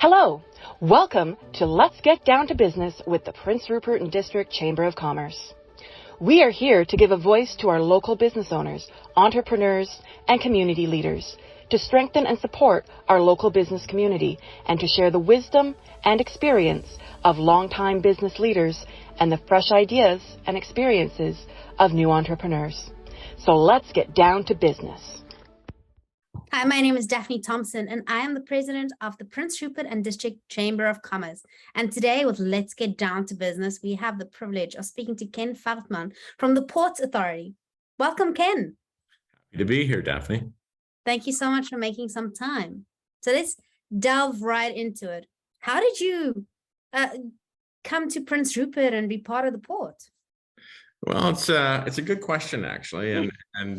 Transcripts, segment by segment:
Hello, welcome to Let's Get Down to Business with the Prince Rupert and District Chamber of Commerce. We are here to give a voice to our local business owners, entrepreneurs, and community leaders to strengthen and support our local business community and to share the wisdom and experience of longtime business leaders and the fresh ideas and experiences of new entrepreneurs. So let's get down to business. Hi, my name is Daphne Thompson, and I am the president of the Prince Rupert and District Chamber of Commerce. And today with Let's Get Down to Business, we have the privilege of speaking to Ken Veldman from the Port Authority. Welcome, Ken. Happy to be here, Daphne. Thank you so much for making some time. So let's delve right into it. How did you come to Prince Rupert and be part of the port? Well, it's a good question, actually, and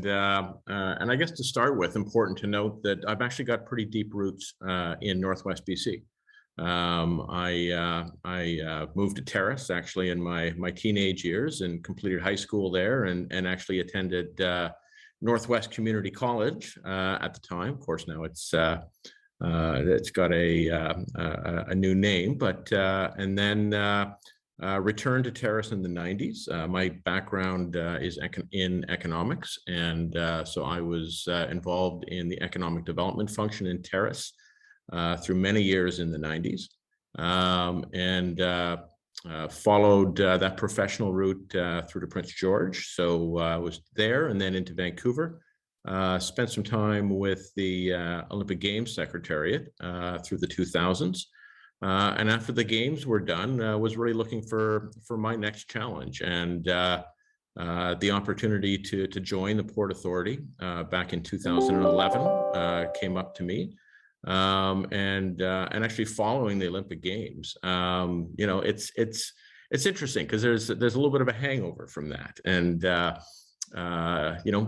I guess to start with, important to note that I've actually got pretty deep roots in Northwest BC. I moved to Terrace actually in my teenage years and completed high school there, and actually attended Northwest Community College at the time. Of course, now it's got a new name, but and then. Returned to Terrace in the 90s. My background is in economics, and so I was involved in the economic development function in Terrace through many years in the 90s, and followed that professional route through to Prince George. So I was there and then into Vancouver. Spent some time with the Olympic Games Secretariat through the 2000s. And after the games were done, was really looking for my next challenge, and the opportunity to join the Port Authority back in 2011 came up to me, and actually following the Olympic Games, it's interesting because there's a little bit of a hangover from that, and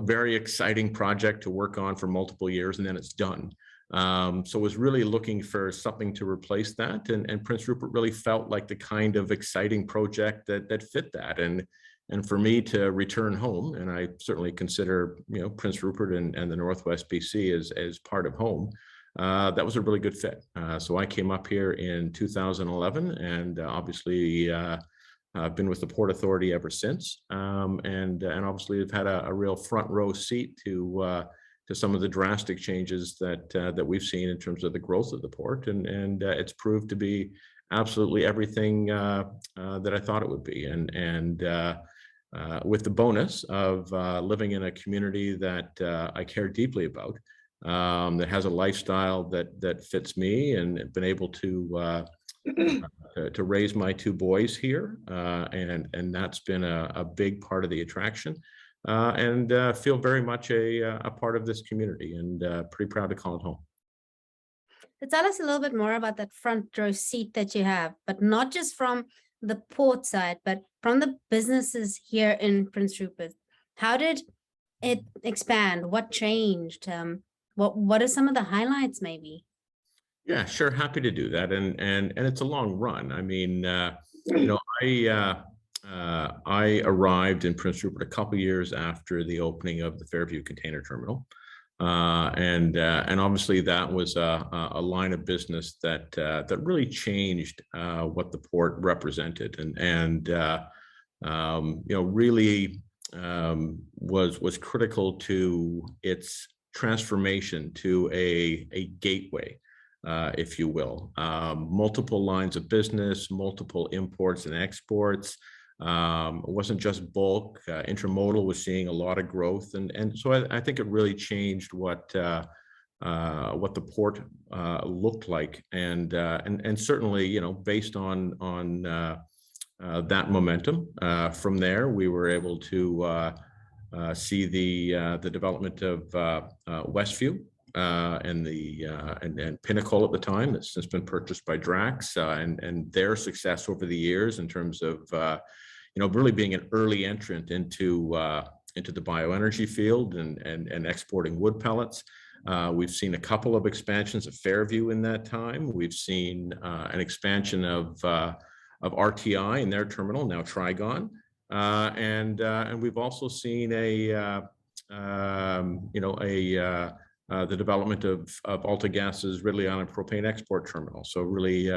very exciting project to work on for multiple years, and then it's done. So was really looking for something to replace that, and Prince Rupert really felt like the kind of exciting project that fit that, and for me to return home, and I certainly consider Prince Rupert and the Northwest BC as part of home. That was a really good fit. So I came up here in 2011, and obviously I've been with the Port Authority ever since, and obviously I've had a real front row seat to some of the drastic changes that we've seen in terms of the growth of the port, and it's proved to be absolutely everything that I thought it would be, and with the bonus of living in a community that I care deeply about, that has a lifestyle that fits me, and been able to raise my two boys here, and that's been a big part of the attraction. And feel very much a part of this community, and pretty proud to call it home. So tell us a little bit more about that front row seat that you have, but not just from the port side, but from the businesses here in Prince Rupert. How did it expand? What changed? What are some of the highlights maybe? Yeah, sure. Happy to do that. And it's a long run. I mean, I arrived in Prince Rupert a couple years after the opening of the Fairview Container Terminal, and obviously that was a line of business that really changed what the port represented, and really was critical to its transformation to a gateway. If you will, multiple lines of business, multiple imports and exports. It wasn't just bulk. Intermodal was seeing a lot of growth, and so I think it really changed what the port looked like, and certainly based on that momentum, from there we were able to see the development of Westview. And Pinnacle at the time, that's since been purchased by Drax, and their success over the years in terms of really being an early entrant into the bioenergy field and exporting wood pellets. We've seen a couple of expansions of Fairview in that time. We've seen an expansion of RTI in their terminal, now Trigon, and we've also seen a the development of AltaGas's Ridley Island propane export terminal. So really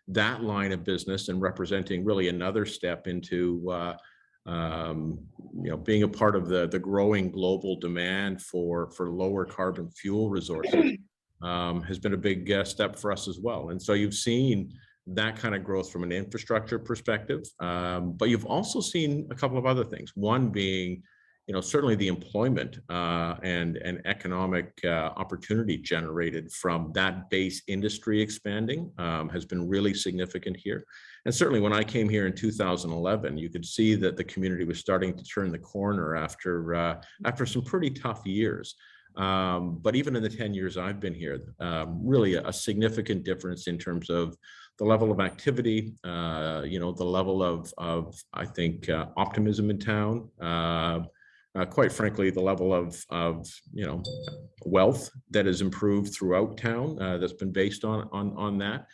that line of business and representing really another step into being a part of the growing global demand for lower carbon fuel resources has been a big step for us as well. And so you've seen that kind of growth from an infrastructure perspective, but you've also seen a couple of other things. One being, certainly the employment and economic opportunity generated from that base industry expanding has been really significant here. And certainly when I came here in 2011, you could see that the community was starting to turn the corner after some pretty tough years. But even in the 10 years I've been here, really a significant difference in terms of the level of activity, the level of I think, optimism in town. Quite frankly, the level of wealth that has improved throughout town that's been based on that.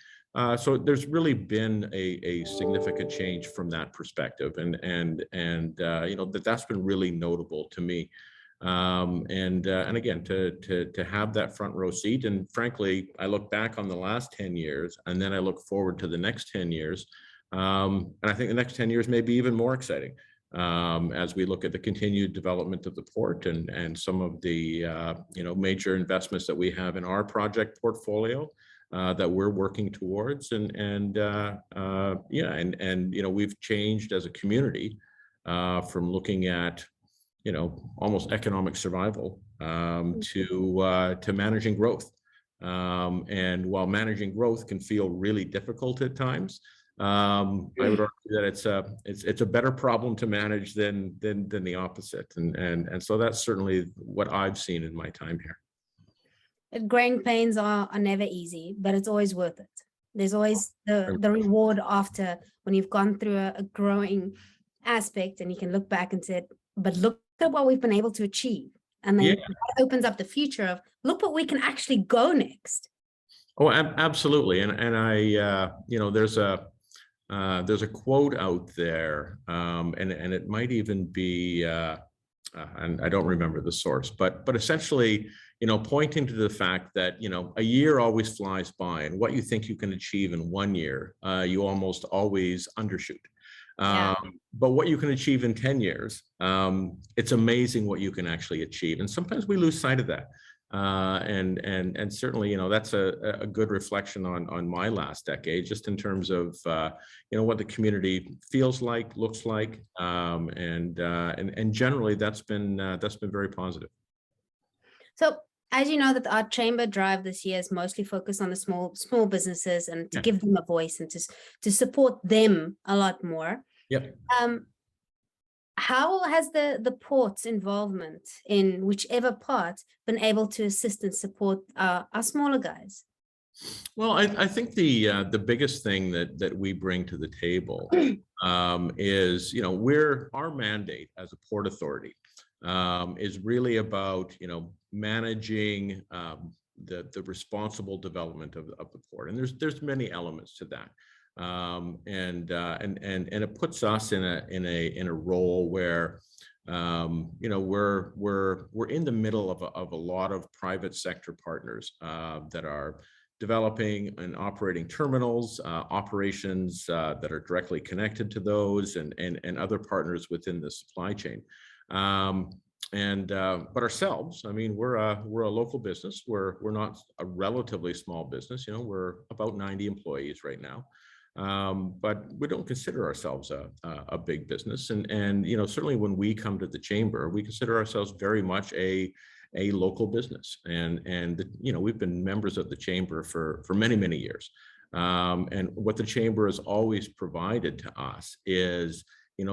So there's really been a significant change from that perspective, and that's been really notable to me. And again, to have that front row seat, and frankly, I look back on the last 10 years, and then I look forward to the next 10 years, and I think the next 10 years may be even more exciting. As we look at the continued development of the port and some of the major investments that we have in our project portfolio that we're working towards, and we've changed as a community from looking at almost economic survival to managing growth. And while managing growth can feel really difficult at times, I would argue that it's a better problem to manage than the opposite, and so that's certainly what I've seen in my time here. Growing pains are never easy, but it's always worth it. There's always the reward after, when you've gone through a growing aspect, and you can look back and say, but look at what we've been able to achieve, and then that opens up the future of, look what we can actually go next. Oh, absolutely. And I there's a quote out there, and it might even be, and I don't remember the source, but essentially, pointing to the fact that, a year always flies by, and what you think you can achieve in 1 year, you almost always undershoot. But what you can achieve in 10 years, it's amazing what you can actually achieve. And sometimes we lose sight of that. And certainly, that's a good reflection on my last decade, just in terms of, what the community feels like, looks like, and generally that's been very positive. So, as you know, that our chamber drive this year is mostly focused on the small businesses, and to give them a voice, and to support them a lot more. How has the port's involvement in whichever part been able to assist and support our smaller guys? Well, I think the biggest thing that we bring to the table is, our mandate as a port authority is really about, managing the responsible development of the port, and there's many elements to that. And it puts us in a role where we're in the middle of a lot of private sector partners that are developing and operating terminals, operations that are directly connected to those, and other partners within the supply chain. But ourselves, I mean, we're a local business. We're not a relatively small business. We're about 90 employees right now. But we don't consider ourselves a big business, and certainly when we come to the chamber, we consider ourselves very much a local business, and we've been members of the chamber for many years, and what the chamber has always provided to us is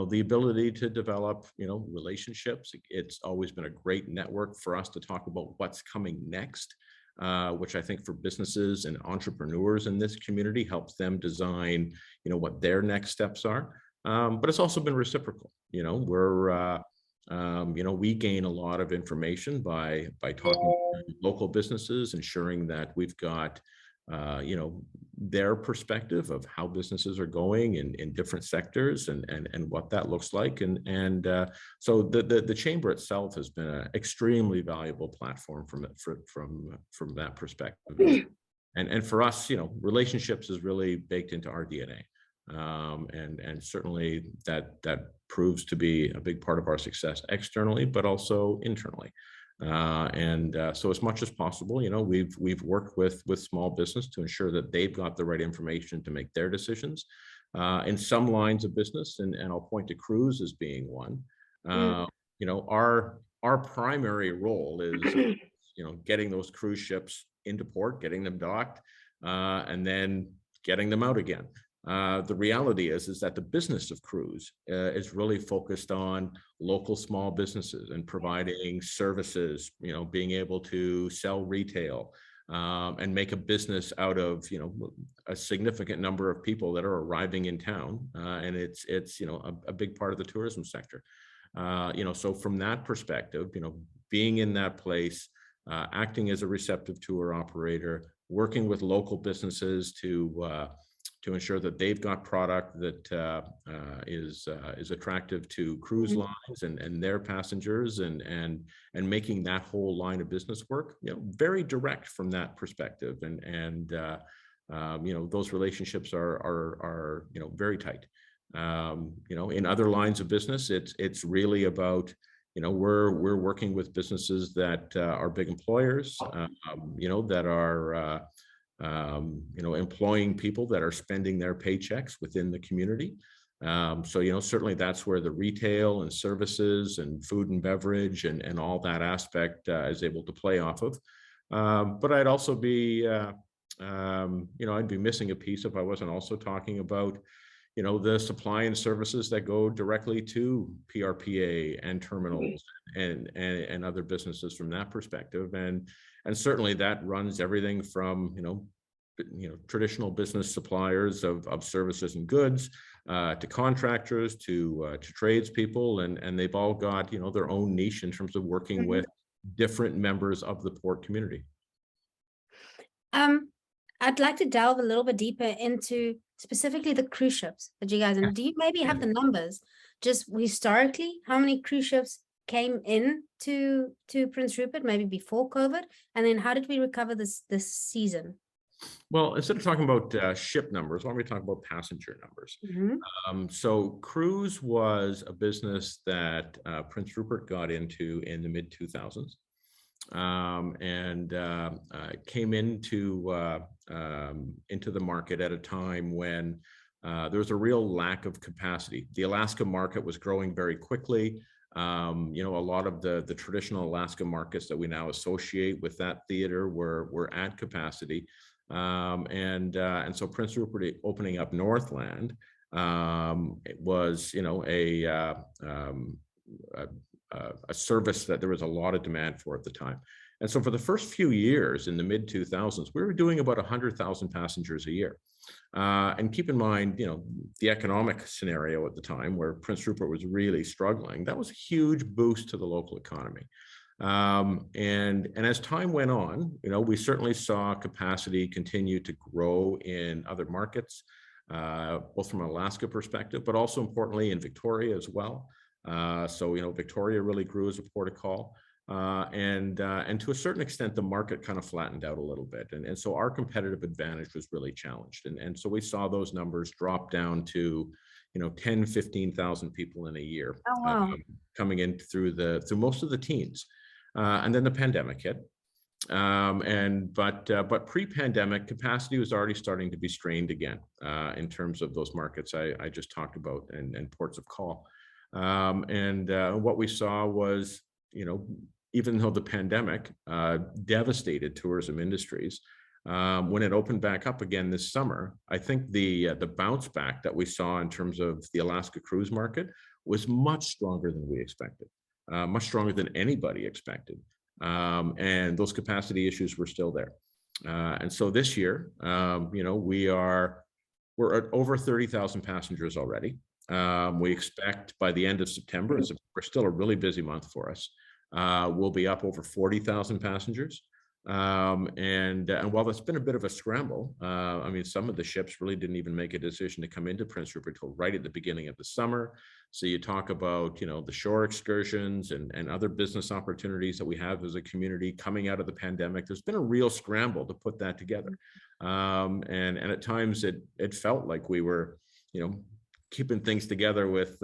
the ability to develop relationships. It's always been a great network for us to talk about what's coming next, which I think for businesses and entrepreneurs in this community helps them design, what their next steps are. But it's also been reciprocal. We gain a lot of information by talking to local businesses, ensuring that we've got you know, their perspective of how businesses are going in different sectors and what that looks like. So the chamber itself has been an extremely valuable platform from that perspective. And for us, you know, relationships is really baked into our DNA. And certainly that proves to be a big part of our success externally, but also internally. So as much as possible, you know, we've worked with small business to ensure that they've got the right information to make their decisions. In some lines of business, and I'll point to cruise as being one, you know, our primary role is, you know, getting those cruise ships into port, getting them docked, and then getting them out again. The reality is that the business of cruise is really focused on local small businesses and providing services, you know, being able to sell retail and make a business out of, you know, a significant number of people that are arriving in town. And it's you know, a big part of the tourism sector. You know, so from that perspective, you know, being in that place, acting as a receptive tour operator, working with local businesses to ensure that they've got product that is attractive to cruise lines and their passengers, and making that whole line of business work, you know, very direct from that perspective. You know, those relationships are you know, very tight. You know, in other lines of business, it's really about, you know, we're working with businesses that are big employers, you know, that are you know, employing people that are spending their paychecks within the community. So, you know, certainly that's where the retail and services and food and beverage and all that aspect is able to play off of. But I'd also be, you know, I'd be missing a piece if I wasn't also talking about, you know, the supply and services that go directly to PRPA and terminals and other businesses from that perspective. And certainly that runs everything from, you know, traditional business suppliers of services and goods to contractors to tradespeople, and they've all got, you know, their own niche in terms of working with different members of the port community. I'd like to delve a little bit deeper into specifically the cruise ships that you guys, and do you maybe have the numbers, just historically, how many cruise ships came in to Prince Rupert, maybe before COVID, and then how did we recover this season? Well, instead of talking about ship numbers, why don't we talk about passenger numbers? So cruise was a business that Prince Rupert got into in the mid 2000s. And came into the market at a time when there was a real lack of capacity. The Alaska market was growing very quickly. You know, a lot of the traditional Alaska markets that we now associate with that theater were at capacity. And so Prince Rupert opening up Northland it was, you know, a service that there was a lot of demand for at the time. And so for the first few years in the mid 2000s, we were doing about 100,000 passengers a year. And keep in mind, you know, the economic scenario at the time where Prince Rupert was really struggling, that was a huge boost to the local economy. And as time went on, you know, we certainly saw capacity continue to grow in other markets, both from an Alaska perspective, but also importantly in Victoria as well. So, you know, Victoria really grew as a port of call. And to a certain extent, the market kind of flattened out a little bit. And so our competitive advantage was really challenged. And so we saw those numbers drop down to, you know, 10, 15,000 people in a year. Oh, wow. Coming in through most of the teens. And then the pandemic hit. But pre-pandemic, capacity was already starting to be strained again in terms of those markets I just talked about and ports of call. What we saw was, you know, even though the pandemic devastated tourism industries, when it opened back up again this summer, I think the bounce back that we saw in terms of the Alaska cruise market was much stronger than we expected, much stronger than anybody expected. And those capacity issues were still there. And so this year, you know, we're at over 30,000 passengers already. We expect by the end of September, we're still a really busy month for us. We'll be up over 40,000 passengers. And while that's been a bit of a scramble, I mean, some of the ships really didn't even make a decision to come into Prince Rupert till right at the beginning of the summer. So you talk about, the shore excursions and other business opportunities that we have as a community coming out of the pandemic. There's been a real scramble to put that together. And at times it felt like we were, keeping things together with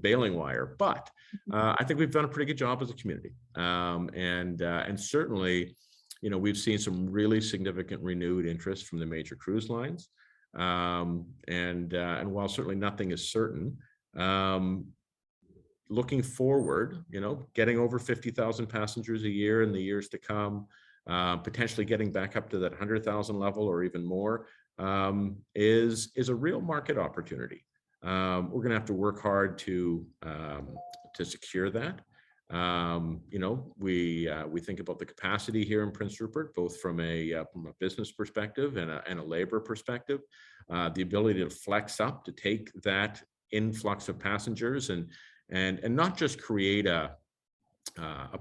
baling wire. But I think we've done a pretty good job as a community. And certainly, we've seen some really significant renewed interest from the major cruise lines. And while certainly nothing is certain, looking forward, getting over 50,000 passengers a year in the years to come, potentially getting back up to that 100,000 level or even more, is a real market opportunity. We're going to have to work hard to secure that. We think about the capacity here in Prince Rupert, both from a business perspective and a labor perspective, the ability to flex up to take that influx of passengers and not just create a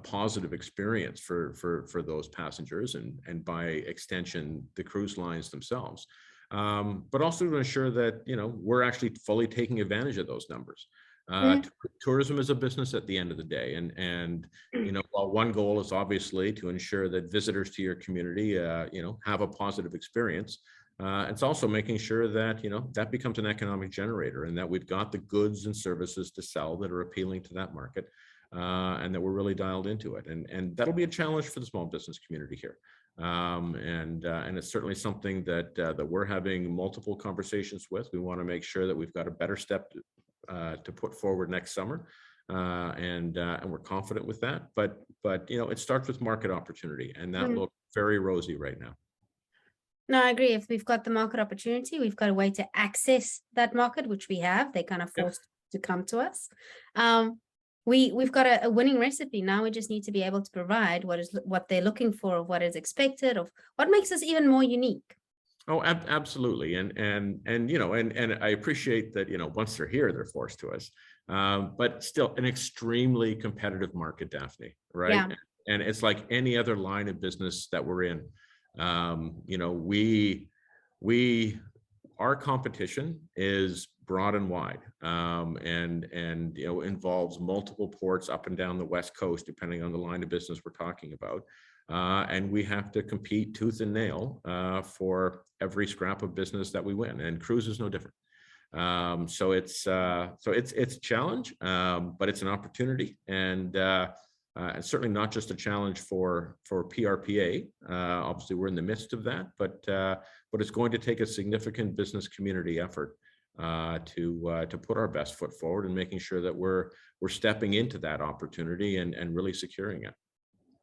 positive experience for those passengers and by extension the cruise lines themselves, but also to ensure that we're actually fully taking advantage of those numbers. Tourism is a business at the end of the day, and while one goal is obviously to ensure that visitors to your community have a positive experience, it's also making sure that that becomes an economic generator and that we've got the goods and services to sell that are appealing to that market, and that we're really dialed into it, and that'll be a challenge for the small business community here. And it's certainly something that we're having multiple conversations with. We want to make sure that we've got a better step to put forward next summer, and we're confident with that. But it starts with market opportunity, and that looks very rosy right now. No, I agree. If we've got the market opportunity, we've got a way to access that market, which we have. They kind of forced to come to us. We've got a winning recipe. Now we just need to be able to provide what they're looking for, what is expected, of what makes us even more unique. Oh, absolutely. And I appreciate that, once they're here, they're forced to us, but still an extremely competitive market, Daphne, right? Yeah. And it's like any other line of business that we're in. Our competition is broad and wide, and involves multiple ports up and down the West Coast, depending on the line of business we're talking about. And we have to compete tooth and nail for every scrap of business that we win, and cruise is no different. So it's a challenge, but it's an opportunity, and it's certainly not just a challenge for PRPA. Obviously, we're in the midst of that, but it's going to take a significant business community effort to put our best foot forward and making sure that we're stepping into that opportunity and really securing it.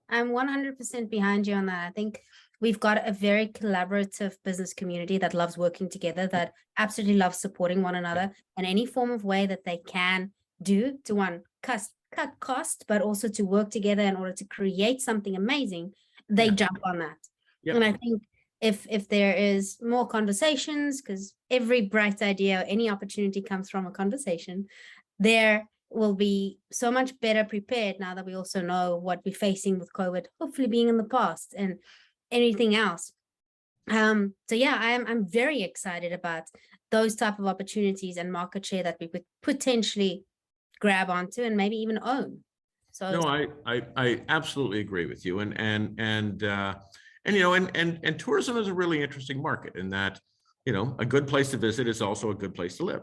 I'm 100% behind you on that. I think we've got a very collaborative business community that loves working together, that absolutely loves supporting one another in any form of way that they can do to cut cost, but also to work together in order to create something amazing. They jump on that. Yeah. And I think if there is more conversations, because every bright idea, any opportunity comes from a conversation, there will be so much better prepared now that we also know what we're facing with COVID, hopefully being in the past and anything else. So yeah, I'm very excited about those type of opportunities and market share that we could potentially grab onto and maybe even own. So no, I absolutely agree with you. And tourism is a really interesting market in that, a good place to visit is also a good place to live.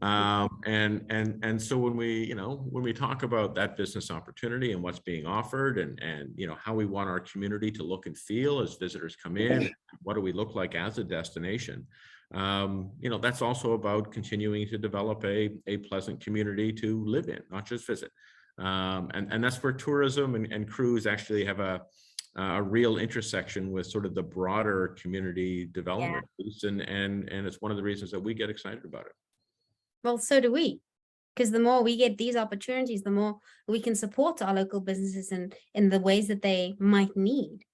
And so when we talk about that business opportunity and what's being offered and how we want our community to look and feel as visitors come in, what do we look like as a destination? That's also about continuing to develop a pleasant community to live in, not just visit. And that's where tourism and cruise actually have a real intersection with sort of the broader community development piece, and it's one of the reasons that we get excited about it. Well, so do we, because the more we get these opportunities, the more we can support our local businesses in the ways that they might need.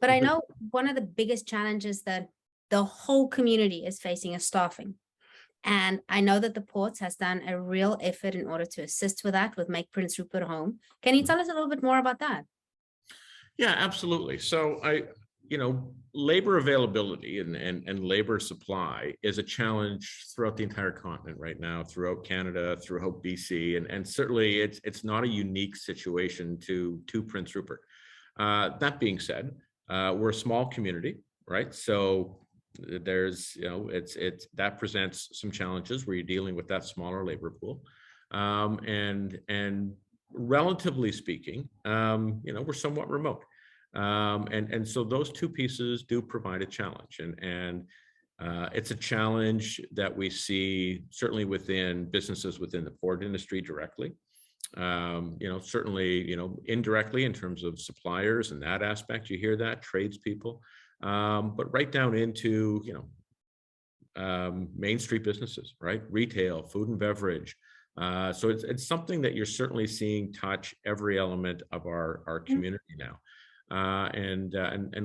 But I know one of the biggest challenges that the whole community is facing is staffing. And I know that the Ports has done a real effort in order to assist with that, with Make Prince Rupert Home. Can you tell us a little bit more about that? Yeah, absolutely. So labor availability and labor supply is a challenge throughout the entire continent right now, throughout Canada, throughout BC, and certainly it's not a unique situation to Prince Rupert. That being said, we're a small community, right? So there's, that presents some challenges where you're dealing with that smaller labor pool, and relatively speaking, we're somewhat remote. And so those two pieces do provide a challenge, and it's a challenge that we see certainly within businesses within the port industry directly, certainly, indirectly in terms of suppliers and that aspect, you hear that, tradespeople, but right down into, Main Street businesses, right? Retail, food and beverage. So it's something that you're certainly seeing touch every element of our community now. And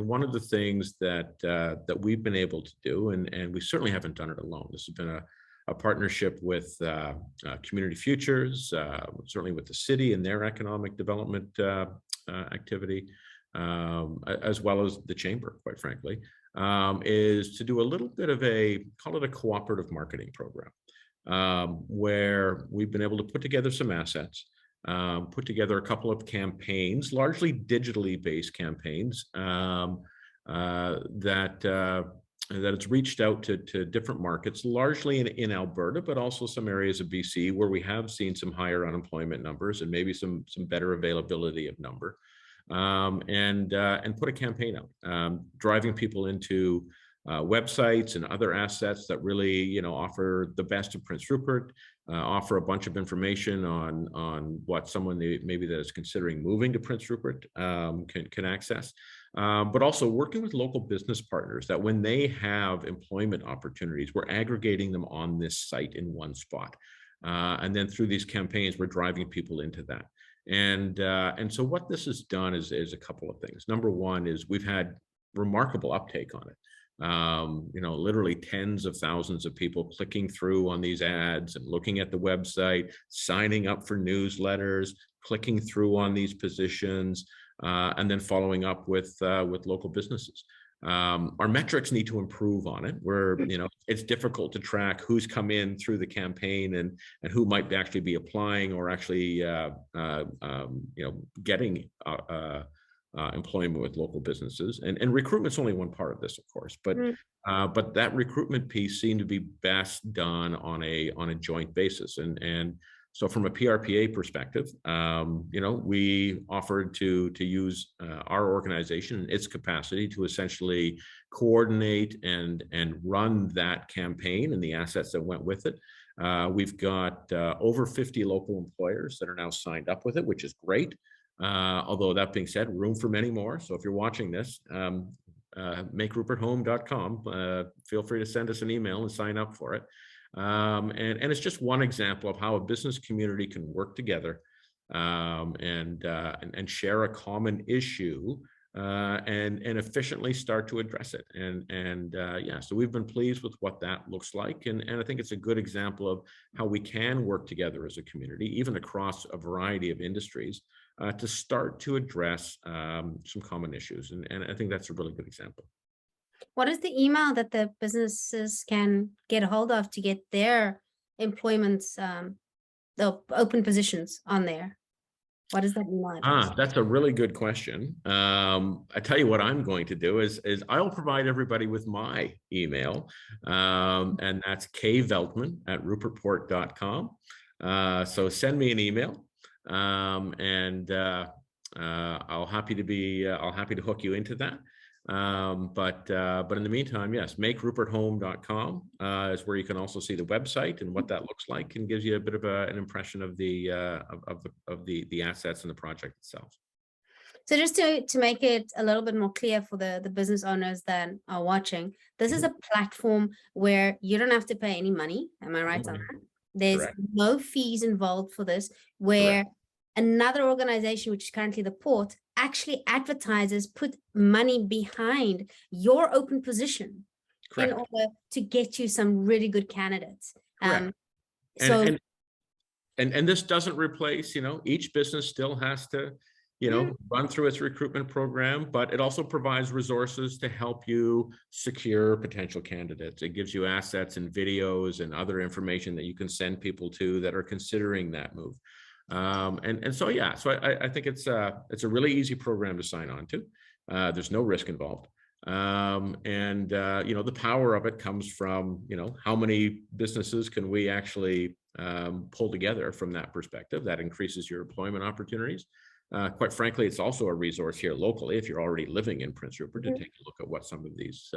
one of the things that we've been able to do, and we certainly haven't done it alone. This has been a partnership with Community Futures, certainly with the city and their economic development activity, as well as the chamber, quite frankly, is to do a little bit of call it a cooperative marketing program, where we've been able to put together some assets, put together a couple of campaigns, largely digitally based campaigns, that it's reached out to different markets, largely in Alberta, but also some areas of BC where we have seen some higher unemployment numbers and maybe some better availability of number, and put a campaign out, driving people into websites and other assets that really, offer the best of Prince Rupert, offer a bunch of information on what someone maybe that is considering moving to Prince Rupert can access, but also working with local business partners that when they have employment opportunities, we're aggregating them on this site in one spot. And then through these campaigns, we're driving people into that. And so what this has done is a couple of things. Number one is we've had remarkable uptake on it. Literally tens of thousands of people clicking through on these ads and looking at the website, signing up for newsletters, clicking through on these positions, and then following up with local businesses. Our metrics need to improve on it. It's difficult to track who's come in through the campaign and who might actually be applying or actually getting employment with local businesses, and recruitment's only one part of this, of course, but that recruitment piece seemed to be best done on a joint basis, and so from a PRPA perspective, we offered to use our organization and its capacity to essentially coordinate and run that campaign and the assets that went with it. We've got over 50 local employers that are now signed up with it, which is great. Although that being said, room for many more. So if you're watching this, makeruperthome.com, feel free to send us an email and sign up for it. And it's just one example of how a business community can work together, and share a common issue, and efficiently start to address it. So we've been pleased with what that looks like, and I think it's a good example of how we can work together as a community, even across a variety of industries, to start to address some common issues, and I think that's a really good example. What is the email that the businesses can get a hold of to get their employment, the open positions on there? What is that email address? That's a really good question. I tell you what I'm going to do is I'll provide everybody with my email, and that's kveldman@rupertport.com. So send me an email, and I'll happy to hook you into that. But in the meantime, yes, makeruperthome.com is where you can also see the website and what that looks like, and gives you a bit of an impression of the assets and the project itself. So just to make it a little bit more clear for the business owners that are watching, this is a platform where you don't have to pay any money. Am I right on that? There's Correct. no fees involved for this, where Correct. Another organization, which is currently the port, actually advertises, put money behind your open position. Correct. In order to get you some really good candidates. Correct. And this doesn't replace, each business still has to run through its recruitment program, but it also provides resources to help you secure potential candidates. It gives you assets and videos and other information that you can send people to that are considering that move. So I think it's a really easy program to sign on to. There's no risk involved. The power of it comes from, how many businesses can we actually pull together from that perspective. That increases your employment opportunities. Quite frankly, it's also a resource here locally if you're already living in Prince Rupert to take a look at what some of these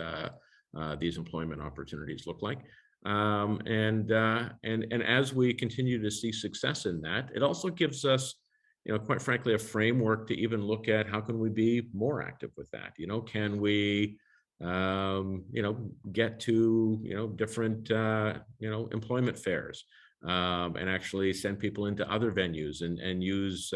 employment opportunities look like. And as we continue to see success in that, it also gives us, quite frankly, a framework to even look at how can we be more active with that. Can we, get to, different, employment fairs. And actually send people into other venues and use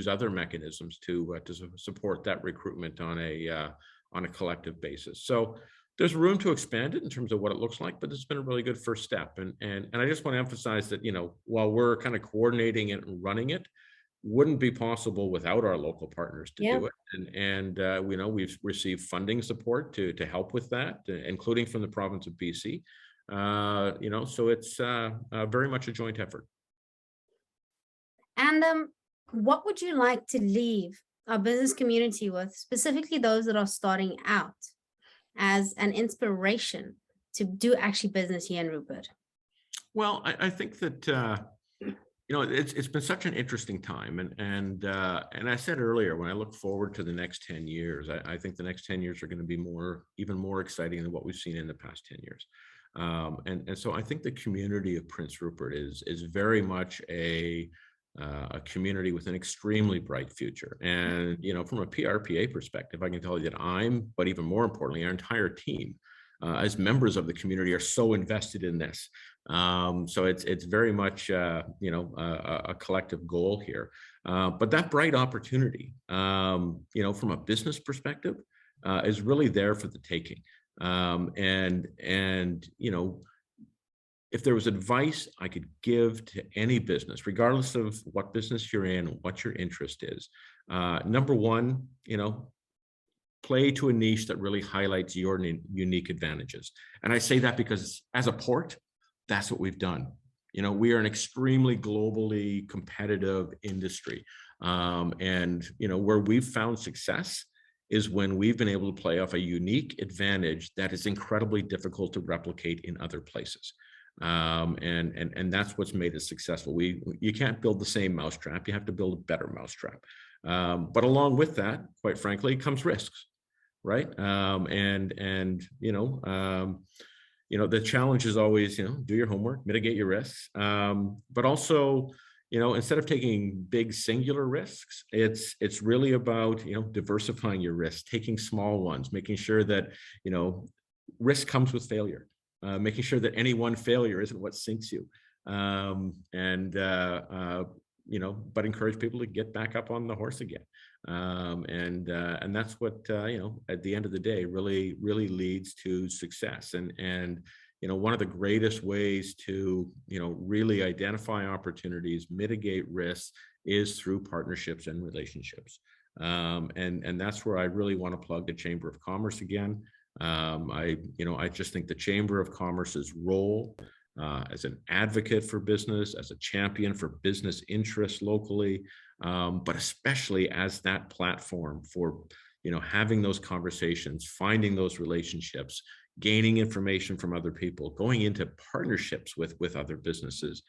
other mechanisms to support that recruitment on a collective basis. So there's room to expand it in terms of what it looks like, but it's been a really good first step. And I just want to emphasize that, while we're kind of coordinating it and running it, wouldn't be possible without our local partners to do it. We've received funding support to help with that, including from the province of BC. So it's very much a joint effort. And what would you like to leave our business community with, specifically those that are starting out, as an inspiration to do actually business here in Rupert? Well, I think that it's been such an interesting time, and I said earlier, when I look forward to the next 10 years, I think the next 10 years are going to be even more exciting than what we've seen in the past 10 years. So I think the community of Prince Rupert is very much a community with an extremely bright future. And, from a PRPA perspective, I can tell you that but even more importantly, our entire team, as members of the community, are so invested in this. So it's very much, a collective goal here. But that bright opportunity, from a business perspective, is really there for the taking. If there was advice I could give to any business, regardless of what business you're in, what your interest is, number one, play to a niche that really highlights your unique advantages. And I say that because as a port, that's what we've done. We are an extremely globally competitive industry. Where we've found success is when we've been able to play off a unique advantage that is incredibly difficult to replicate in other places. And that's what's made us successful. You can't build the same mousetrap, you have to build a better mousetrap. But along with that, quite frankly, comes risks, right? The challenge is always, do your homework, mitigate your risks, but also, instead of taking big singular risks, it's really about, diversifying your risks, taking small ones, making sure that, risk comes with failure, making sure that any one failure isn't what sinks you. But encourage people to get back up on the horse again. And that's what, at the end of the day, really, really leads to success. And one of the greatest ways to, really identify opportunities, mitigate risks, is through partnerships and relationships. And that's where I really want to plug the Chamber of Commerce again. I just think the Chamber of Commerce's role as an advocate for business, as a champion for business interests locally, but especially as that platform for, having those conversations, finding those relationships, gaining information from other people, going into partnerships with other businesses.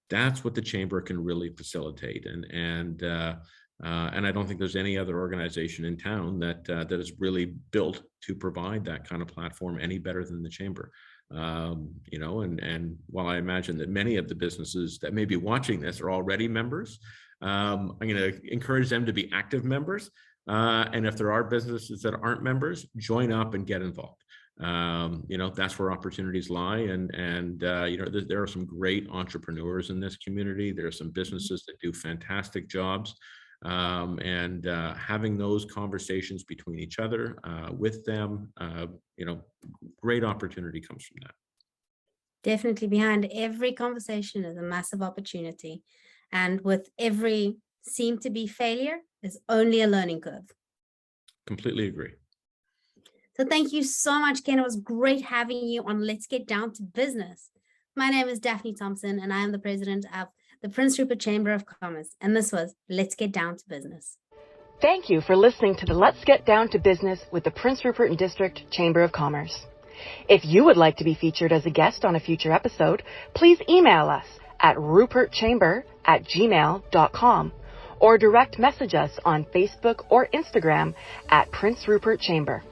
That's what the Chamber can really facilitate. And I don't think there's any other organization in town that is really built to provide that kind of platform any better than the Chamber. And while I imagine that many of the businesses that may be watching this are already members, I'm going to encourage them to be active members. And if there are businesses that aren't members, join up and get involved. That's where opportunities lie. And there are some great entrepreneurs in this community. There are some businesses that do fantastic jobs. Having those conversations between each other, with them, great opportunity comes from that. Definitely, behind every conversation is a massive opportunity. And with every seem to be failure is only a learning curve. Completely agree. So thank you so much, Ken. It was great having you on Let's Get Down to Business. My name is Daphne Thompson, and I am the president of the Prince Rupert Chamber of Commerce. And this was Let's Get Down to Business. Thank you for listening to the Let's Get Down to Business with the Prince Rupert and District Chamber of Commerce. If you would like to be featured as a guest on a future episode, please email us at rupertchamber@gmail.com or direct message us on Facebook or Instagram at Prince Rupert Chamber.